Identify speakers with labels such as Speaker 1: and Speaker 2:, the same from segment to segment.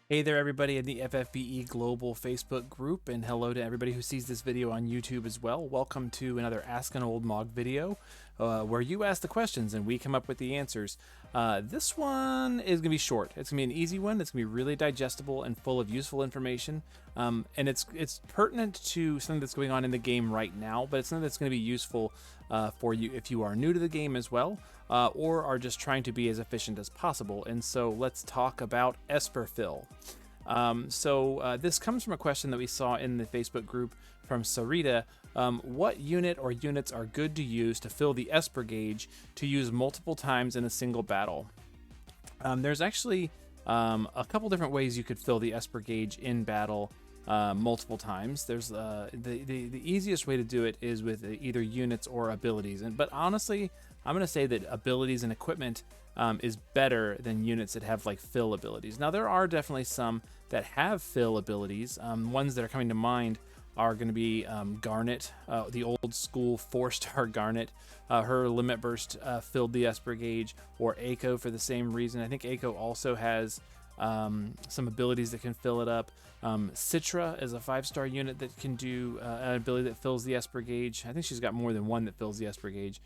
Speaker 1: Hey there, everybody in the FFBE Global Facebook group, and hello to everybody who sees this video on YouTube as well. Welcome to another Ask an Old Mog video, where you ask the questions and we come up with the answers. This one is going to be short. It's going to be an easy one. It's going to be really digestible and full of useful information. And it's pertinent to something that's going on in the game right now, but it's something that's going to be useful for you if you are new to the game as well, or are just trying to be as efficient as possible. And so let's talk about Esperfill. This comes from a question that we saw in the Facebook group from Sarita. What unit or units are good to use to fill the Esper gauge to use multiple times in a single battle? There's actually a couple different ways you could fill the Esper gauge in battle multiple times. There's the easiest way to do it is with either units or abilities. But honestly, I'm going to say that abilities and equipment is better than units that have like fill abilities. Now there are definitely some that have fill abilities. Ones that are coming to mind are going to be Garnet, the old school 4-star Garnet. Her limit burst filled the Esper gauge, or Echo for the same reason. I think Echo also has some abilities that can fill it up. Citra is a 5-star unit that can do an ability that fills the Esper gauge. I think she's got more than one that fills the Esper gauge,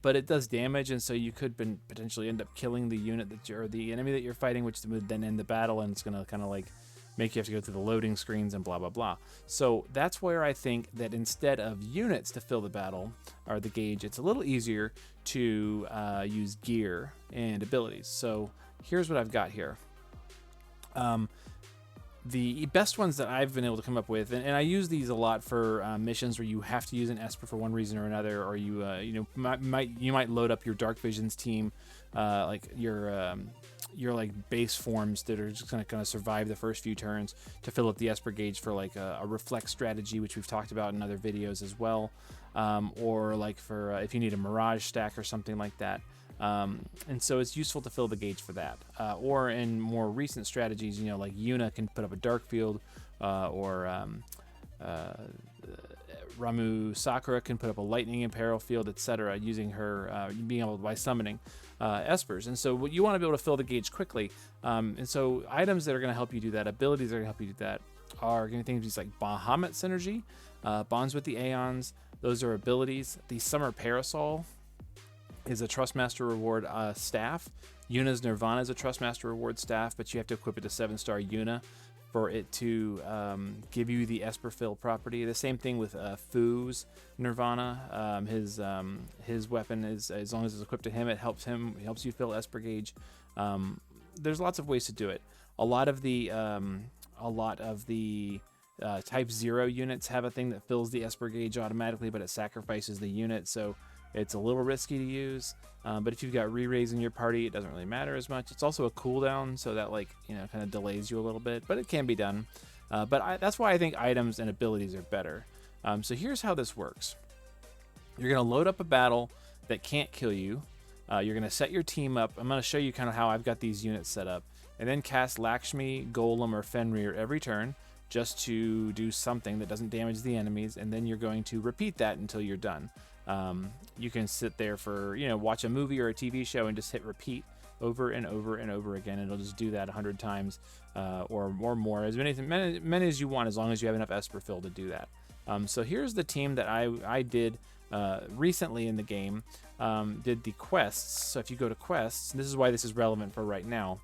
Speaker 1: but it does damage, and so you could potentially end up killing the unit or the enemy that you're fighting, which would then end the battle, and it's going to kind of like make you have to go through the loading screens and blah blah blah. So that's where I think that instead of units to fill the battle or the gauge, it's a little easier to use gear and abilities. So here's what I've got here. The best ones that I've been able to come up with, and I use these a lot for missions where you have to use an Esper for one reason or another, or you might load up your Dark Visions team, like your like base forms that are just gonna kind of survive the first few turns to fill up the Esper gauge for like a reflect strategy, which we've talked about in other videos as well, or like for if you need a Mirage stack or something like that. And so it's useful to fill the gauge for that. Or in more recent strategies, like Yuna can put up a dark field, or Ramu Sakura can put up a lightning imperil field, etc., using her being able by summoning espers. And so you want to be able to fill the gauge quickly. And so items that are going to help you do that, abilities that are going to help you do that, are going to things like Bahamut Synergy, Bonds with the Aeons. Those are abilities. The Summer Parasol is a Trustmaster reward staff. Yuna's Nirvana is a Trustmaster reward staff, but you have to equip it to 7-star Yuna for it to give you the Esperfill property. The same thing with Fu's Nirvana. His weapon is, as long as it's equipped to him, it helps you fill Esper gauge. There's lots of ways to do it. A lot of the Type 0 units have a thing that fills the Esper gauge automatically, but it sacrifices the unit, so it's a little risky to use. But if you've got re-raise in your party, it doesn't really matter as much. It's also a cooldown, so that kind of delays you a little bit, but it can be done. That's why I think items and abilities are better. So here's how this works. You're going to load up a battle that can't kill you. You're going to set your team up. I'm going to show you kind of how I've got these units set up, and then cast Lakshmi, Golem, or Fenrir every turn, just to do something that doesn't damage the enemies, and then you're going to repeat that until you're done. You can sit there for, watch a movie or a TV show and just hit repeat over and over and over again, and it'll just do that 100 times or more, as many as you want, as long as you have enough Esperfill to do that. So here's the team that I did recently in the game. Did the quests. So if you go to quests, and this is why this is relevant for right now.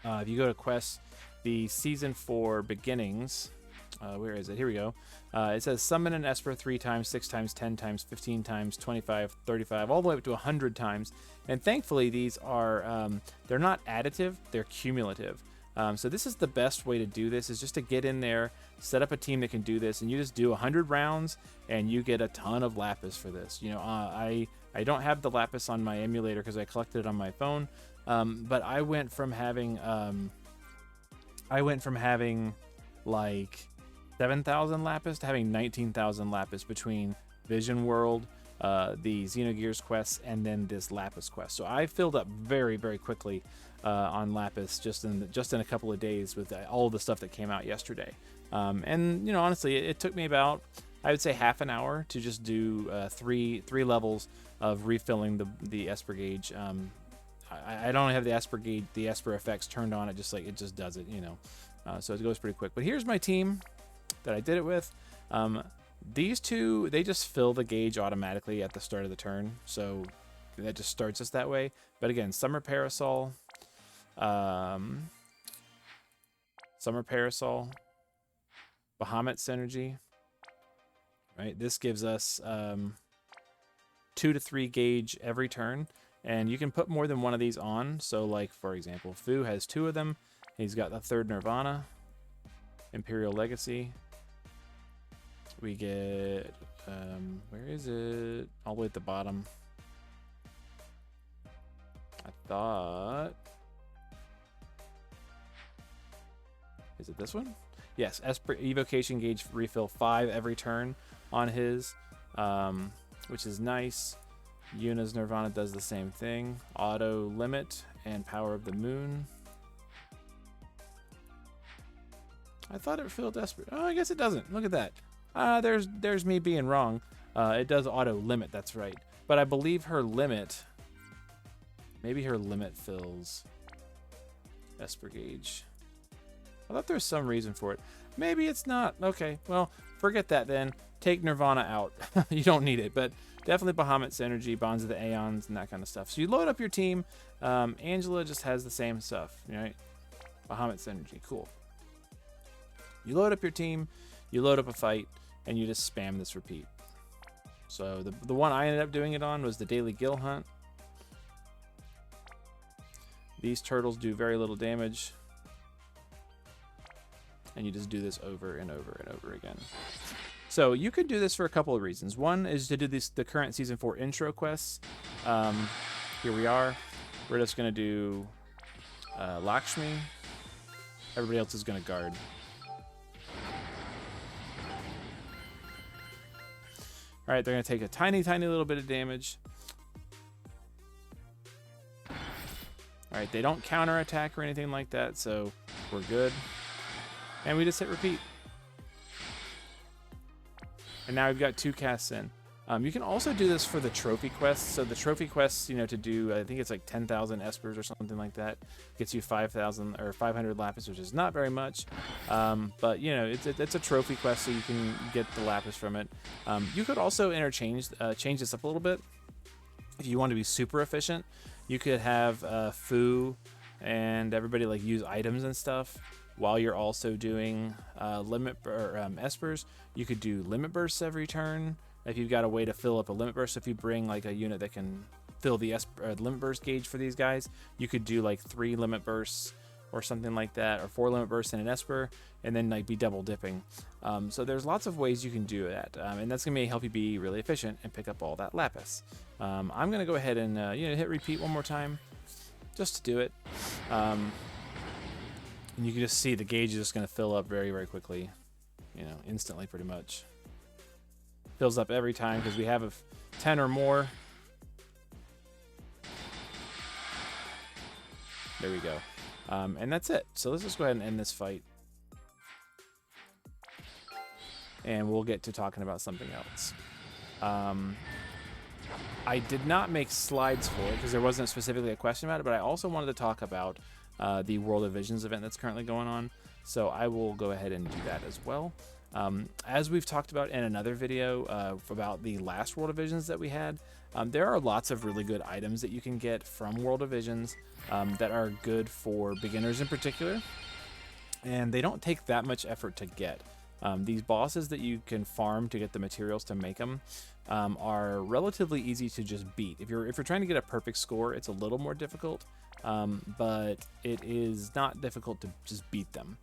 Speaker 1: If you go to quests, the season 4 beginnings, where is it? Here we go. It says summon an Esper 3 times, 6 times, 10 times, 15 times, 25, 35, all the way up to 100 times. And thankfully, these are, they're not additive, they're cumulative. So this is the best way to do this, is just to get in there, set up a team that can do this, and you just do 100 rounds, and you get a ton of Lapis for this. I don't have the Lapis on my emulator because I collected it on my phone, but I went from having like 7,000 Lapis to having 19,000 Lapis between Vision World, the Xenogears quests, and then this Lapis quest. So I filled up very, very quickly on Lapis just in a couple of days with all the stuff that came out yesterday. And honestly, it took me about, I would say, half an hour to just do three levels of refilling the Esper gauge I don't have the Esper Gage, the Esper effects turned on. It just does it, you know. So it goes pretty quick. But here's my team that I did it with. These two, they just fill the gauge automatically at the start of the turn. So that just starts us that way. But again, Summer Parasol, Bahamut Synergy, right? This gives us 2 to 3 gauge every turn, and you can put more than one of these on. So like, for example, Fu has 2 of them. He's got the 3rd Nirvana, Imperial Legacy. We get, where is it? All the way at the bottom. I thought, is it this one? Yes, Esper Evocation Gauge refill 5 every turn on his, which is nice. Yuna's Nirvana does the same thing. Auto Limit and Power of the Moon. I thought it filled Esper. Oh, I guess it doesn't. Look at that. There's me being wrong. It does auto limit, that's right. But I believe her limit, maybe her limit fills Esper Gauge. I thought there was some reason for it. Maybe it's not. Okay, well, forget that then. Take Nirvana out. You don't need it, but definitely Bahamut Synergy, Bonds of the Aeons, and that kind of stuff. So you load up your team. Angela just has the same stuff, right? Bahamut Synergy, cool. You load up your team, you load up a fight, and you just spam this repeat. So the one I ended up doing it on was the Daily Gill Hunt. These turtles do very little damage. And you just do this over and over and over again. So you could do this for a couple of reasons. One is to do the current Season 4 intro quests. Here we are. We're just going to do Lakshmi. Everybody else is going to guard. All right, they're going to take a tiny, tiny little bit of damage. All right, they don't counterattack or anything like that, so we're good. And we just hit repeat. And now we've got 2 casts in. You can also do this for the trophy quests. So the trophy quests, you know, to do, I think it's like 10,000 espers or something like that. Gets you 5,000 or 500 lapis, which is not very much. But, you know, it's a trophy quest, so you can get the lapis from it. You could also change this up a little bit. If you want to be super efficient, you could have Fu and everybody like use items and stuff while you're also doing espers. You could do limit bursts every turn if you've got a way to fill up a limit burst. If you bring like a unit that can fill the limit burst gauge for these guys, you could do like 3 limit bursts or something like that, or 4 limit bursts in an Esper, and then like be double dipping. So there's lots of ways you can do that, and that's gonna help you be really efficient and pick up all that lapis. I'm gonna go ahead and hit repeat one more time just to do it. And you can just see the gauge is just gonna fill up very, very quickly, instantly pretty much. Fills up every time because we have 10 or more. There we go. And that's it. So let's just go ahead and end this fight. And we'll get to talking about something else. I did not make slides for it because there wasn't specifically a question about it, but I also wanted to talk about the World of Visions event that's currently going on. So I will go ahead and do that as well. As we've talked about in another video about the last World of Visions that we had, there are lots of really good items that you can get from World of Visions that are good for beginners in particular, and they don't take that much effort to get. These bosses that you can farm to get the materials to make them are relatively easy to just beat. If you're trying to get a perfect score, it's a little more difficult, but it is not difficult to just beat them.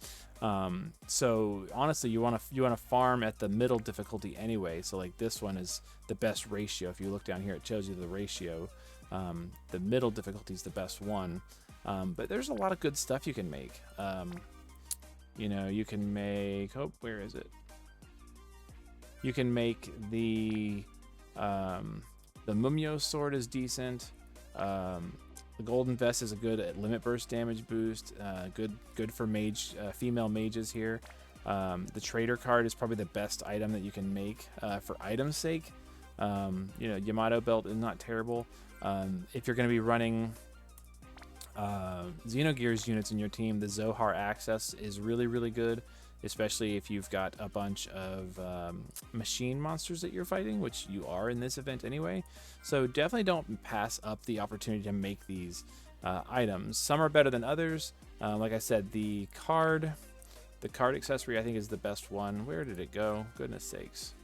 Speaker 1: So honestly, you want to farm at the middle difficulty anyway. So like this one is the best ratio. If you look down here, it shows you the ratio. The middle difficulty is the best one. But there's a lot of good stuff you can make. You can make, where is it? You can make the Mumyo sword is decent. The Golden Vest is a good limit burst damage boost. Good for female mages here. The Trader card is probably the best item that you can make for item's sake. Yamato belt is not terrible. If you're going to be running Xenogears units in your team, the Zohar Access is really, really good, especially if you've got a bunch of machine monsters that you're fighting, which you are in this event anyway. So definitely don't pass up the opportunity to make these items. Some are better than others. Like I said, the card accessory I think is the best one. Where did it go? Goodness sakes.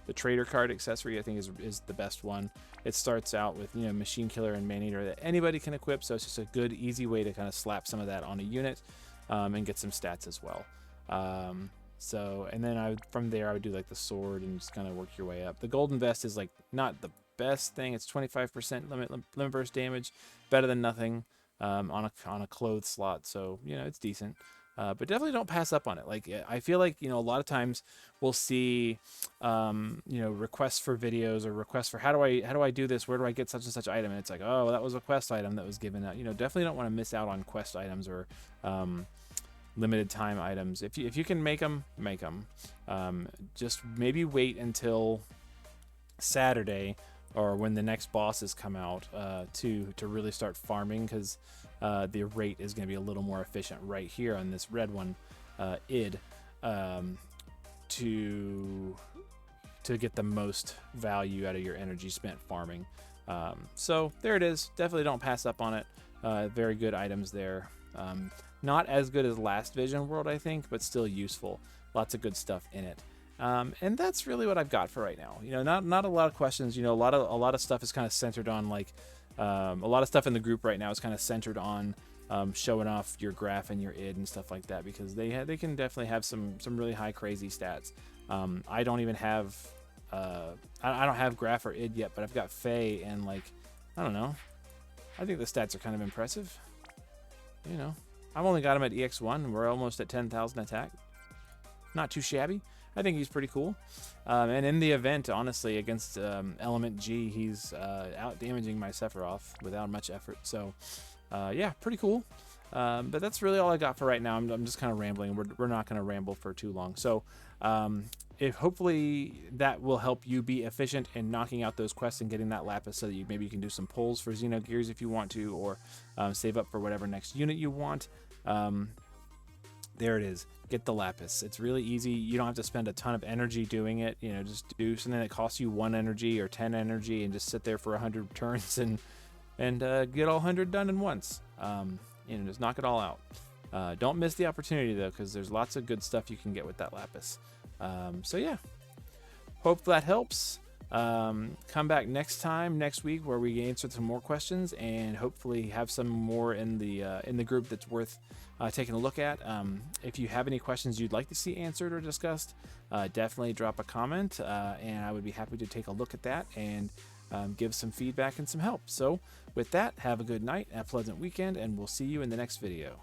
Speaker 1: The trader card accessory I think is the best one. It starts out with, you know, Machine Killer and Man-Eater that anybody can equip, so it's just a good, easy way to kind of slap some of that on a unit and get some stats as well. And then from there I would do like the sword and just kind of work your way up. The Golden Vest is like not the best thing. It's 25% limit burst damage, better than nothing on a clothes slot, so you know it's decent. But definitely don't pass up on it. Like, I feel like, you know, a lot of times we'll see, you know, requests for videos or requests for how do I do this? Where do I get such and such item? And it's like, oh, that was a quest item that was given out. You know, definitely don't want to miss out on quest items or limited time items. If you can make them, make them. Just maybe wait until Saturday or when the next bosses come out to really start farming, because the rate is going to be a little more efficient right here on this red one, id, to get the most value out of your energy spent farming. So there it is. Definitely don't pass up on it. Very good items there. Not as good as Last Vision World, I think, but still useful. Lots of good stuff in it. And that's really what I've got for right now. You know, not a lot of questions. You know, a lot of stuff is kind of centered on like a lot of stuff in the group right now is kind of centered on showing off your graph and your id and stuff like that, because they can definitely have some really high crazy stats. I don't even have I don't have graph or id yet, but I've got Faye, and like I don't know. I think the stats are kind of impressive. You know, I've only got him at EX1. We're almost at 10,000 attack. Not too shabby. I think he's pretty cool. And in the event, honestly, against Element G, he's out damaging my Sephiroth without much effort. So, yeah, pretty cool. But that's really all I got for right now. I'm just kind of rambling. We're not going to ramble for too long. So, if hopefully that will help you be efficient in knocking out those quests and getting that lapis, so that maybe you can do some pulls for Xenogears if you want to, or save up for whatever next unit you want. There it is. Get the lapis. It's really easy. You don't have to spend a ton of energy doing it. You know, just do something that costs you 1 energy or 10 energy and just sit there for 100 turns and get all 100 done in once. You know, just knock it all out. Don't miss the opportunity though, because there's lots of good stuff you can get with that lapis. So yeah, hope that helps. Come back next week, where we answer some more questions and hopefully have some more in the group that's worth taking a look at. If you have any questions you'd like to see answered or discussed, definitely drop a comment, and I would be happy to take a look at that and give some feedback and some help. So with that, have a good night, a pleasant weekend, and we'll see you in the next video.